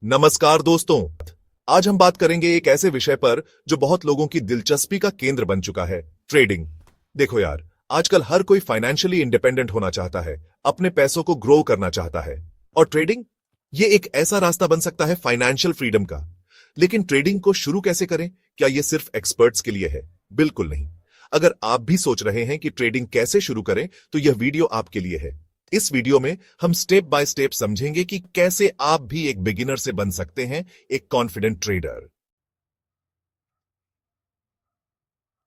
नमस्कार दोस्तों। आज हम बात करेंगे एक ऐसे विषय पर जो बहुत लोगों की दिलचस्पी का केंद्र बन चुका है, ट्रेडिंग। देखो यार, आजकल हर कोई फाइनेंशियली इंडिपेंडेंट होना चाहता है, अपने पैसों को ग्रो करना चाहता है, और ट्रेडिंग ये एक ऐसा रास्ता बन सकता है फाइनेंशियल फ्रीडम का। लेकिन ट्रेडिंग को शुरू कैसे करें? क्या यह सिर्फ एक्सपर्ट्स के लिए है? बिल्कुल नहीं। अगर आप भी सोच रहे हैं कि ट्रेडिंग कैसे शुरू करें, तो यह वीडियो आपके लिए है। इस वीडियो में हम स्टेप बाय स्टेप समझेंगे कि कैसे आप भी एक बिगिनर से बन सकते हैं एक कॉन्फिडेंट ट्रेडर।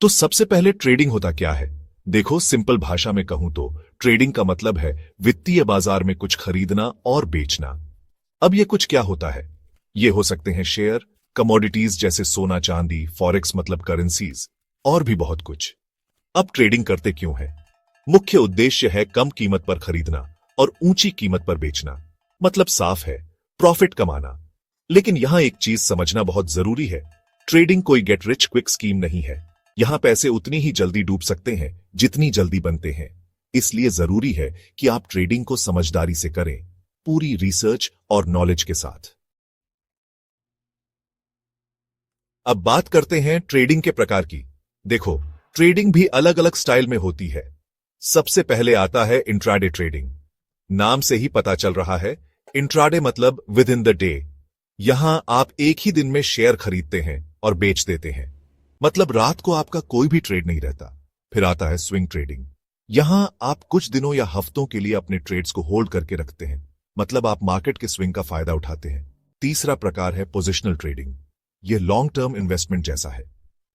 तो सबसे पहले ट्रेडिंग होता क्या है? देखो, सिंपल भाषा में कहूं तो ट्रेडिंग का मतलब है वित्तीय बाजार में कुछ खरीदना और बेचना। अब यह कुछ क्या होता है? ये हो सकते हैं शेयर, कमोडिटीज जैसे सोना चांदी, फॉरेक्स मतलब करेंसीज, और भी बहुत कुछ। अब ट्रेडिंग करते क्यों है? मुख्य उद्देश्य है कम कीमत पर खरीदना और ऊंची कीमत पर बेचना। मतलब साफ है, प्रॉफिट कमाना। लेकिन यहां एक चीज समझना बहुत जरूरी है, ट्रेडिंग कोई गेट रिच क्विक स्कीम नहीं है। यहां पैसे उतनी ही जल्दी डूब सकते हैं जितनी जल्दी बनते हैं। इसलिए जरूरी है कि आप ट्रेडिंग को समझदारी से करें, पूरी रिसर्च और नॉलेज के साथ। अब बात करते हैं ट्रेडिंग के प्रकार की। देखो, ट्रेडिंग भी अलग अलग स्टाइल में होती है। सबसे पहले आता है इंट्राडे ट्रेडिंग। नाम से ही पता चल रहा है, इंट्राडे मतलब विद इन द डे। यहां आप एक ही दिन में शेयर खरीदते हैं और बेच देते हैं, मतलब रात को आपका कोई भी ट्रेड नहीं रहता। फिर आता है स्विंग ट्रेडिंग। यहां आप कुछ दिनों या हफ्तों के लिए अपने ट्रेड्स को होल्ड करके रखते हैं, मतलब आप मार्केट के स्विंग का फायदा उठाते हैं। तीसरा प्रकार है पोजिशनल ट्रेडिंग। यह लॉन्ग टर्म इन्वेस्टमेंट जैसा है।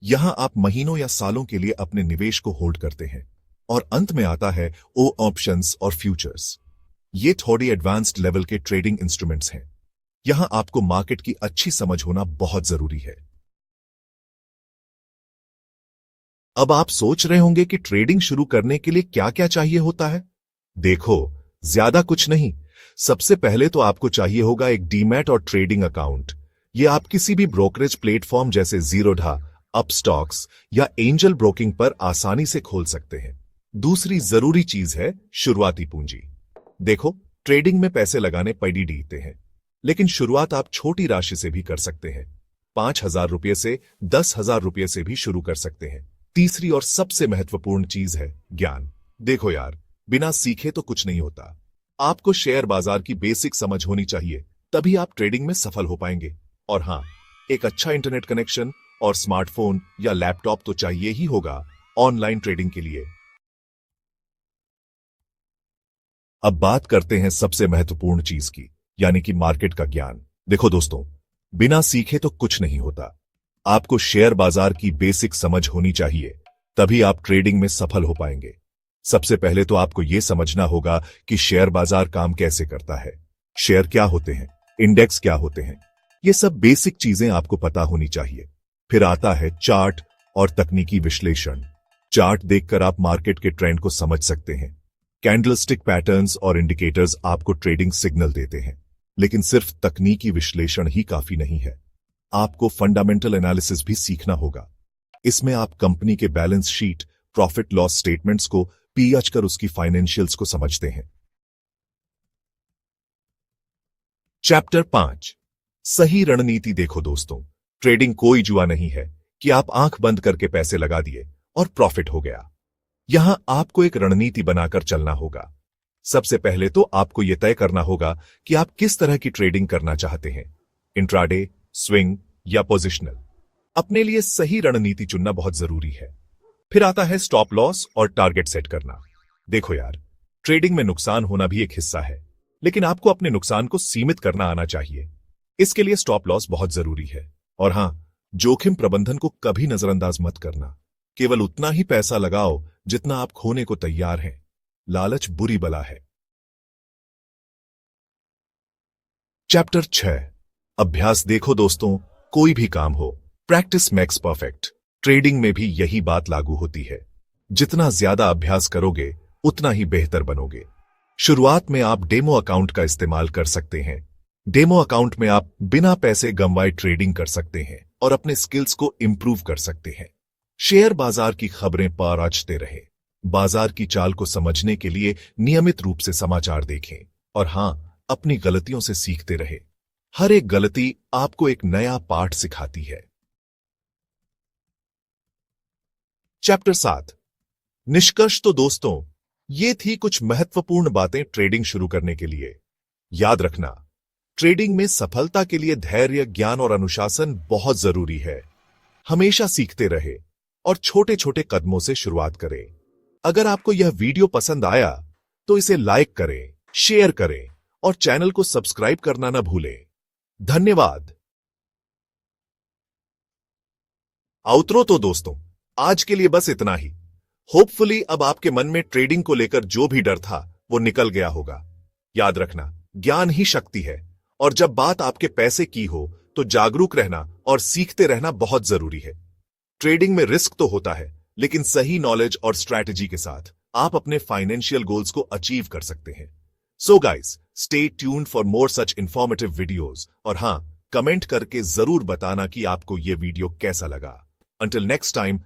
यहां आप महीनों या सालों के लिए अपने निवेश को होल्ड करते हैं। और अंत में आता है ओ ऑप्शंस और फ्यूचर्स। ये थोड़ी एडवांस्ड लेवल के ट्रेडिंग इंस्ट्रूमेंट्स हैं। यहां आपको मार्केट की अच्छी समझ होना बहुत जरूरी है। अब आप सोच रहे होंगे कि ट्रेडिंग शुरू करने के लिए क्या क्या चाहिए होता है। देखो, ज्यादा कुछ नहीं। सबसे पहले तो आपको चाहिए होगा एक डीमैट और ट्रेडिंग अकाउंट। यह आप किसी भी ब्रोकरेज प्लेटफॉर्म जैसे जीरोधा, अपस्टॉक्स या एंजल ब्रोकिंग पर आसानी से खोल सकते हैं। दूसरी जरूरी चीज है शुरुआती पूंजी। देखो, ट्रेडिंग में पैसे लगाने पड़ी डीते हैं, लेकिन शुरुआत आप छोटी राशि से भी कर सकते हैं। 5,000 रुपये से 10,000 रुपये से भी शुरू कर सकते हैं। तीसरी और सबसे महत्वपूर्ण चीज है ज्ञान। देखो यार, बिना सीखे तो कुछ नहीं होता। आपको शेयर बाजार की बेसिक समझ होनी चाहिए, तभी आप ट्रेडिंग में सफल हो पाएंगे। और हां, एक अच्छा इंटरनेट कनेक्शन और स्मार्टफोन या लैपटॉप तो चाहिए ही होगा ऑनलाइन ट्रेडिंग के लिए। अब बात करते हैं सबसे महत्वपूर्ण चीज की, यानी कि मार्केट का ज्ञान। देखो दोस्तों, बिना सीखे तो कुछ नहीं होता। आपको शेयर बाजार की बेसिक समझ होनी चाहिए, तभी आप ट्रेडिंग में सफल हो पाएंगे। सबसे पहले तो आपको यह समझना होगा कि शेयर बाजार काम कैसे करता है। शेयर क्या होते हैं, इंडेक्स क्या होते हैं, ये सब बेसिक चीजें आपको पता होनी चाहिए। फिर आता है चार्ट और तकनीकी विश्लेषण। चार्ट देखकर आप मार्केट के ट्रेंड को समझ सकते हैं। कैंडलस्टिक पैटर्न्स और इंडिकेटर्स आपको ट्रेडिंग सिग्नल देते हैं। लेकिन सिर्फ तकनीकी विश्लेषण ही काफी नहीं है, आपको फंडामेंटल एनालिसिस भी सीखना होगा। इसमें आप कंपनी के balance sheet, profit loss statements को पीएच कर उसकी फाइनेंशियल्स को समझते हैं। चैप्टर 5, सही रणनीति। देखो दोस्तों, ट्रेडिंग कोई जुआ नहीं है कि आप आंख बंद करके पैसे लगा दिए और प्रॉफिट हो गया। यहां आपको एक रणनीति बनाकर चलना होगा। सबसे पहले तो आपको यह तय करना होगा कि आप किस तरह की ट्रेडिंग करना चाहते हैं, इंट्राडे, स्विंग या पोजिशनल। अपने लिए सही रणनीति चुनना बहुत जरूरी है। फिर आता है स्टॉप लॉस और टारगेट सेट करना। देखो यार, ट्रेडिंग में नुकसान होना भी एक हिस्सा है, लेकिन आपको अपने नुकसान को सीमित करना आना चाहिए। इसके लिए स्टॉप लॉस बहुत जरूरी है। और हां, जोखिम प्रबंधन को कभी नजरअंदाज मत करना। केवल उतना ही पैसा लगाओ जितना आप खोने को तैयार हैं। लालच बुरी बला है। चैप्टर 6, अभ्यास। देखो दोस्तों, कोई भी काम हो, प्रैक्टिस मेक्स परफेक्ट। ट्रेडिंग में भी यही बात लागू होती है। जितना ज्यादा अभ्यास करोगे, उतना ही बेहतर बनोगे। शुरुआत में आप डेमो अकाउंट का इस्तेमाल कर सकते हैं। डेमो अकाउंट में आप बिना पैसे गंवाए ट्रेडिंग कर सकते हैं और अपने स्किल्स को इंप्रूव कर सकते हैं। शेयर बाजार की खबरें पराचते रहे। बाजार की चाल को समझने के लिए नियमित रूप से समाचार देखें और हां, अपनी गलतियों से सीखते रहे। हर एक गलती आपको एक नया पाठ सिखाती है। चैप्टर 7। निष्कर्ष तो दोस्तों, ये थी कुछ महत्वपूर्ण बातें ट्रेडिंग शुरू करने के लिए। याद रखना, ट्रेडिंग में सफलता के लिए धैर्य, ज्ञान और अनुशासन बहुत जरूरी है। हमेशा सीखते रहे और छोटे छोटे कदमों से शुरुआत करें। अगर आपको यह वीडियो पसंद आया तो इसे लाइक करें, शेयर करें और चैनल को सब्सक्राइब करना न भूलें। धन्यवाद। आउटरो तो दोस्तों, आज के लिए बस इतना ही। होपफुली अब आपके मन में ट्रेडिंग को लेकर जो भी डर था वो निकल गया होगा। याद रखना, ज्ञान ही शक्ति है और जब बात आपके पैसे की हो तो जागरूक रहना और सीखते रहना बहुत जरूरी है। ट्रेडिंग में रिस्क तो होता है, लेकिन सही नॉलेज और स्ट्रैटेजी के साथ आप अपने फाइनेंशियल गोल्स को अचीव कर सकते हैं। So guys, stay tuned for more such informative videos और हां, कमेंट करके जरूर बताना कि आपको यह वीडियो कैसा लगा। Until next time,